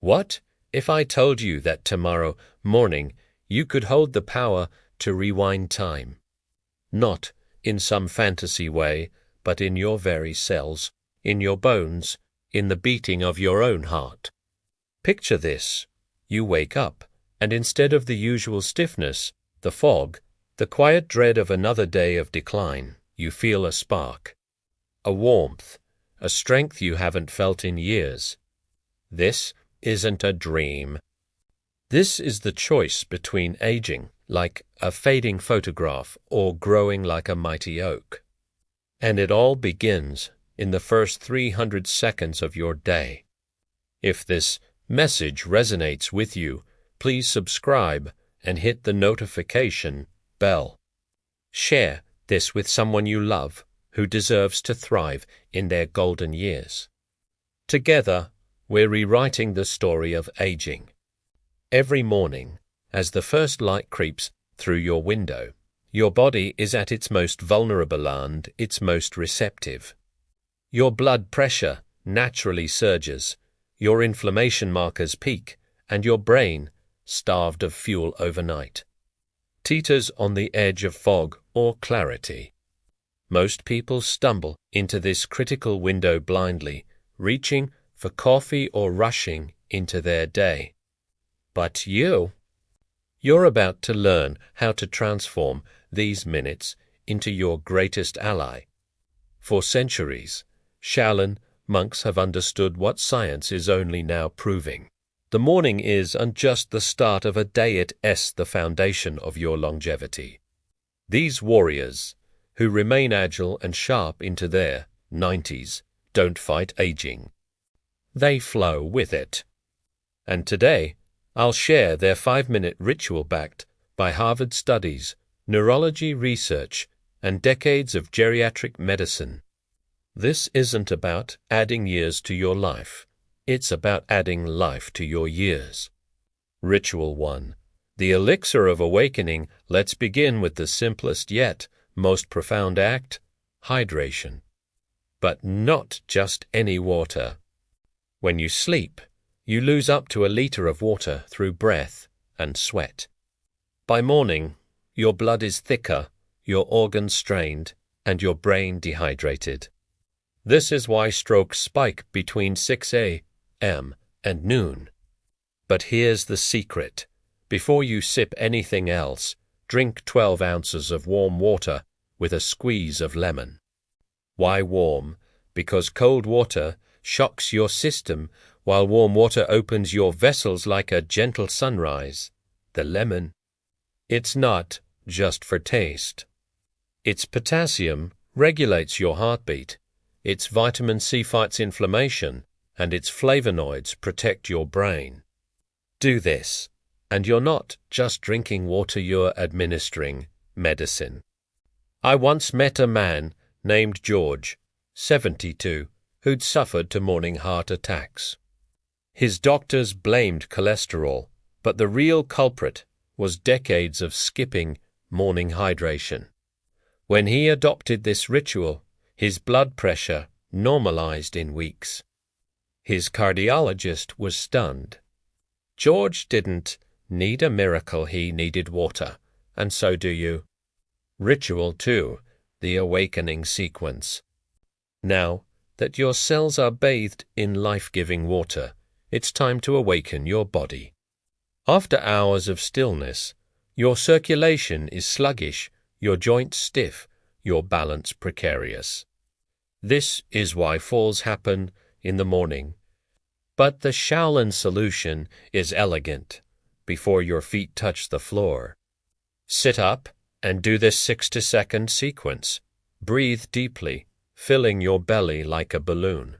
What if I told you that tomorrow morning you could hold the power to rewind time? Not in some fantasy way, but in your very cells, in your bones, in the beating of your own heart. Picture this. You wake up, and instead of the usual stiffness, the fog, the quiet dread of another day of decline, you feel a spark, a warmth, a strength you haven't felt in years. This isn't a dream. This is the choice between aging like a fading photograph or growing like a mighty oak. And it all begins in the first 300 seconds of your day. If this message resonates with you, please subscribe and hit the notification bell. Share this with someone you love who deserves to thrive in their golden years. Together, we're rewriting the story of aging. Every morning, as the first light creeps through your window, your body is at its most vulnerable and its most receptive. Your blood pressure naturally surges, your inflammation markers peak, and your brain, starved of fuel overnight, teeters on the edge of fog or clarity. Most people stumble into this critical window blindly, reaching for coffee or rushing into their day. But you're about to learn how to transform these minutes into your greatest ally. For centuries, Shaolin monks have understood what science is only now proving. The morning is just the start of a day, it is the foundation of your longevity. These warriors, who remain agile and sharp into their 90s, don't fight aging. They flow with it. And today, I'll share their 5-minute ritual backed by Harvard studies, neurology research, and decades of geriatric medicine. This isn't about adding years to your life. It's about adding life to your years. Ritual 1. The elixir of awakening. Let's begin with the simplest yet most profound act, hydration. But not just any water. When you sleep, you lose up to 1 liter of water through breath and sweat. By morning, your blood is thicker, your organs strained, and your brain dehydrated. This is why strokes spike between 6 a.m. and noon. But here's the secret. Before you sip anything else, drink 12 ounces of warm water with a squeeze of lemon. Why warm? Because cold water shocks your system, while warm water opens your vessels like a gentle sunrise. The lemon, it's not just for taste. Its potassium regulates your heartbeat, its vitamin C fights inflammation, and its flavonoids protect your brain. Do this, and you're not just drinking water, you're administering medicine. I once met a man named George, 72, who'd suffered to morning heart attacks. His doctors blamed cholesterol, but the real culprit was decades of skipping morning hydration. When he adopted this ritual, his blood pressure normalized in weeks. His cardiologist was stunned. George didn't need a miracle, he needed water, and so do you. Ritual 2, the awakening sequence. Now that your cells are bathed in life-giving water, it's time to awaken your body. After hours of stillness, your circulation is sluggish, your joints stiff, your balance precarious. This is why falls happen in the morning. But the Shaolin solution is elegant. Before your feet touch the floor, sit up and do this 60-second sequence. Breathe deeply, filling your belly like a balloon.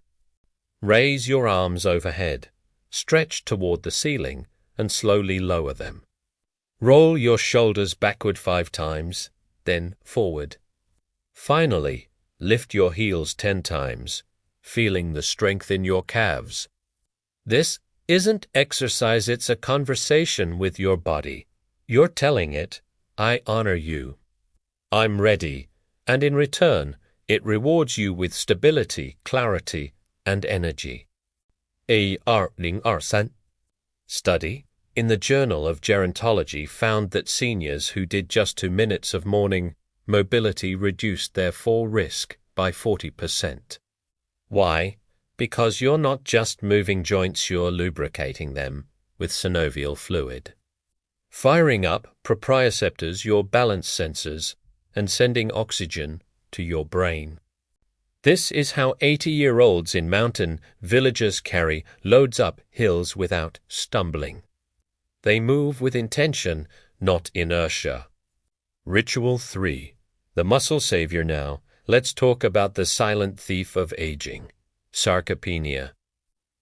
Raise your arms overhead, stretch toward the ceiling, and slowly lower them. Roll your shoulders backward 5 times, then forward. Finally, lift your heels 10 times, feeling the strength in your calves. This isn't exercise, it's a conversation with your body. You're telling it, I honor you. I'm ready, and in return, it rewards you with stability, clarity, and energy. 1223 Study in the Journal of Gerontology found that seniors who did just 2 minutes of morning mobility reduced their fall risk by 40%. Why? Because you're not just moving joints, you're lubricating them with synovial fluid. Firing up proprioceptors, your balance sensors, and sending oxygen to your brain. This is how 80-year-olds in mountain villages carry loads up hills without stumbling. They move with intention, not inertia. Ritual 3. The muscle savior now. Let's talk about the silent thief of aging, sarcopenia.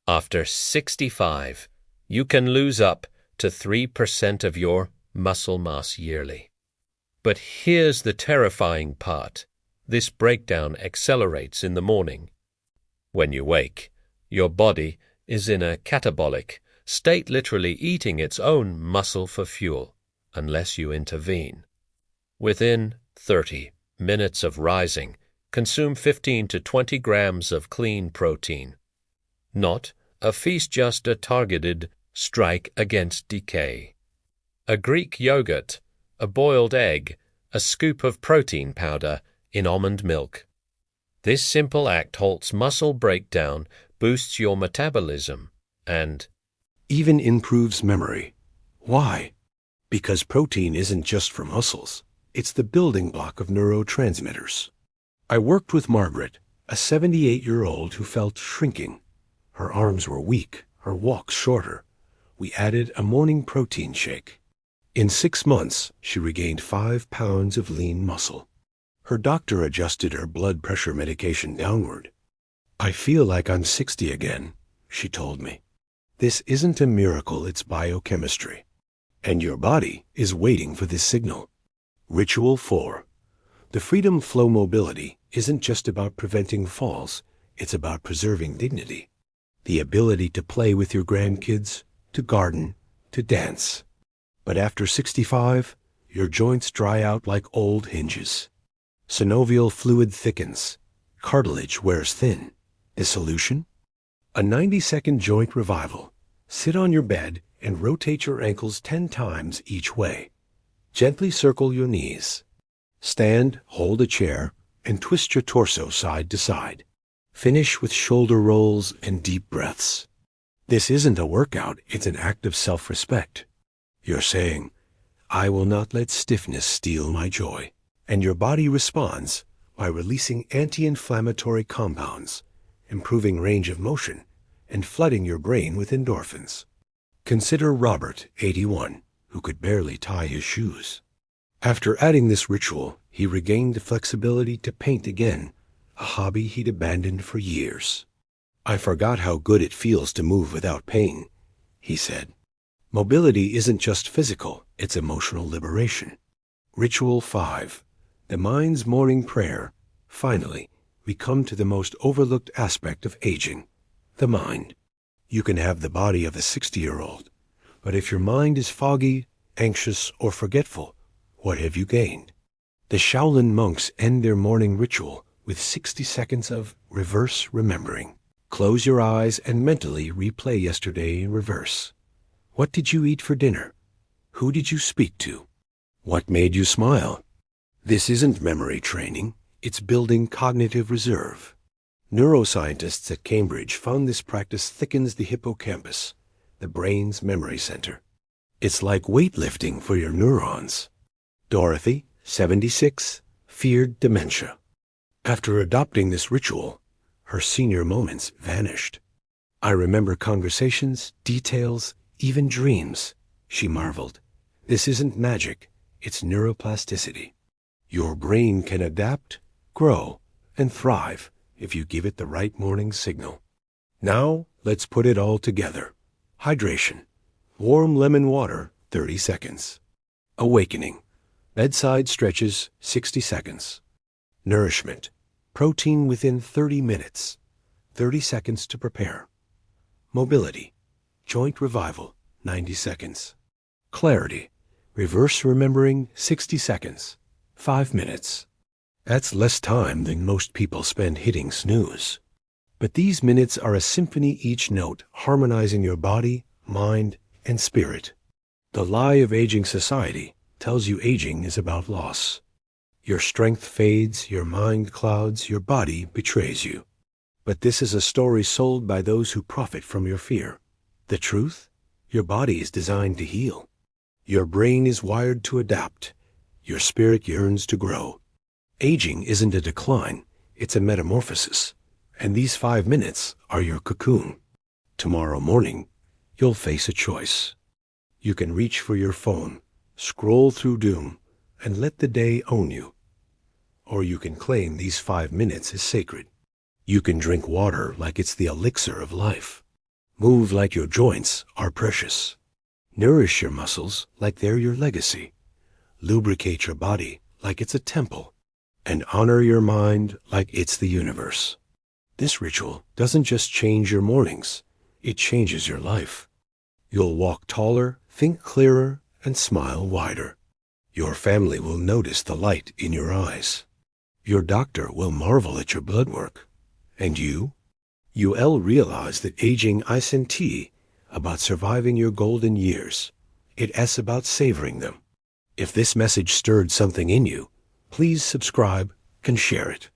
After 65, you can lose up to 3% of your muscle mass yearly. But here's the terrifying part. This breakdown accelerates in the morning. When you wake, your body is in a catabolic state, literally eating its own muscle for fuel, unless you intervene. Within 30 minutes of rising, consume 15 to 20 grams of clean protein. Not a feast, just a targeted strike against decay. A Greek yogurt, a boiled egg, a scoop of protein powder in almond milk. This simple act halts muscle breakdown, boosts your metabolism, and even improves memory. Why? Because protein isn't just for muscles. It's the building block of neurotransmitters. I worked with Margaret, a 78-year-old who felt shrinking. Her arms were weak, her walks shorter. We added a morning protein shake. In 6 months, she regained 5 pounds of lean muscle. Her doctor adjusted her blood pressure medication downward. I feel like I'm 60 again, she told me. This isn't a miracle, it's biochemistry. And your body is waiting for this signal. Ritual 4. The freedom flow mobility isn't just about preventing falls, it's about preserving dignity. The ability to play with your grandkids, to garden, to dance. But after 65, your joints dry out like old hinges. Synovial fluid thickens. Cartilage wears thin. The solution? A 90-second joint revival. Sit on your bed and rotate your ankles 10 times each way. Gently circle your knees. Stand, hold a chair, and twist your torso side to side. Finish with shoulder rolls and deep breaths. This isn't a workout, it's an act of self-respect. You're saying, I will not let stiffness steal my joy. And your body responds by releasing anti-inflammatory compounds, improving range of motion, and flooding your brain with endorphins. Consider Robert, 81, who could barely tie his shoes. After adding this ritual, he regained the flexibility to paint again, a hobby he'd abandoned for years. I forgot how good it feels to move without pain, he said. Mobility isn't just physical, it's emotional liberation. Ritual 5. The mind's morning prayer. Finally, we come to the most overlooked aspect of aging, the mind. You can have the body of a 60-year-old, but if your mind is foggy, anxious, or forgetful, what have you gained? The Shaolin monks end their morning ritual with 60 seconds of reverse remembering. Close your eyes and mentally replay yesterday in reverse. What did you eat for dinner? Who did you speak to? What made you smile? This isn't memory training, it's building cognitive reserve. Neuroscientists at Cambridge found this practice thickens the hippocampus, the brain's memory center. It's like weightlifting for your neurons. Dorothy, 76, feared dementia. After adopting this ritual, her senior moments vanished. I remember conversations, details, even dreams, she marveled. This isn't magic, it's neuroplasticity. Your brain can adapt, grow, and thrive if you give it the right morning signal. Now, let's put it all together. Hydration. Warm lemon water, 30 seconds. Awakening. Bedside stretches, 60 seconds. Nourishment. Protein within 30 minutes. 30 seconds to prepare. Mobility. Joint revival, 90 seconds. Clarity. Reverse remembering, 60 seconds. 5 minutes. That's less time than most people spend hitting snooze. But these minutes are a symphony, each note harmonizing your body, mind, and spirit. The lie of aging society tells you aging is about loss. Your strength fades, your mind clouds, your body betrays you. But this is a story sold by those who profit from your fear. The truth? Your body is designed to heal. Your brain is wired to adapt. Your spirit yearns to grow. Aging isn't a decline, it's a metamorphosis. And these 5 minutes are your cocoon. Tomorrow morning, you'll face a choice. You can reach for your phone, scroll through doom, and let the day own you. Or you can claim these 5 minutes as sacred. You can drink water like it's the elixir of life. Move like your joints are precious. Nourish your muscles like they're your legacy. Lubricate your body like it's a temple. And honor your mind like it's the universe. This ritual doesn't just change your mornings, it changes your life. You'll walk taller, think clearer, and smile wider. Your family will notice the light in your eyes. Your doctor will marvel at your blood work. And you'll realize that aging isn't about surviving your golden years. It's about savoring them. If this message stirred something in you, please subscribe and share it.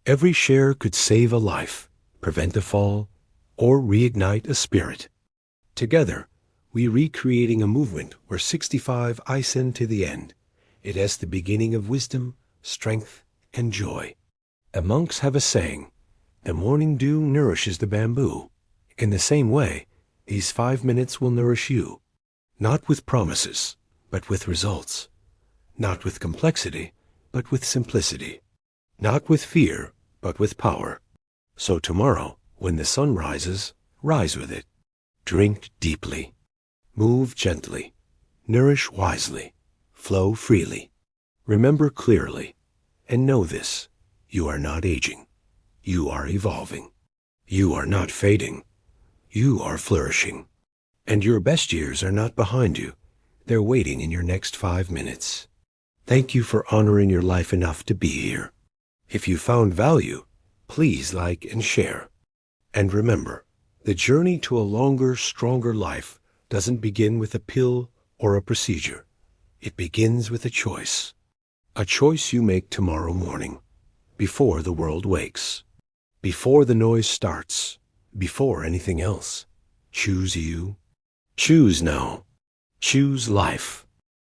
Every share could save a life, prevent a fall, or reignite a spirit. Together, we're recreating a movement where 65 isen to the end. It is the beginning of wisdom, strength, and joy. The monks have a saying, "The morning dew nourishes the bamboo." In the same way, these 5 minutes will nourish you, not with promises, but with results. Not with complexity, but with simplicity. Not with fear, but with power. So tomorrow, when the sun rises, rise with it. Drink deeply. Move gently. Nourish wisely. Flow freely. Remember clearly. And know this, you are not aging. You are evolving. You are not fading. You are flourishing. And your best years are not behind you. They're waiting in your next 5 minutes. Thank you for honoring your life enough to be here. If you found value, please like and share. And remember, the journey to a longer, stronger life doesn't begin with a pill or a procedure. It begins with a choice. A choice you make tomorrow morning, before the world wakes, before the noise starts, before anything else. Choose you. Choose now. Choose life.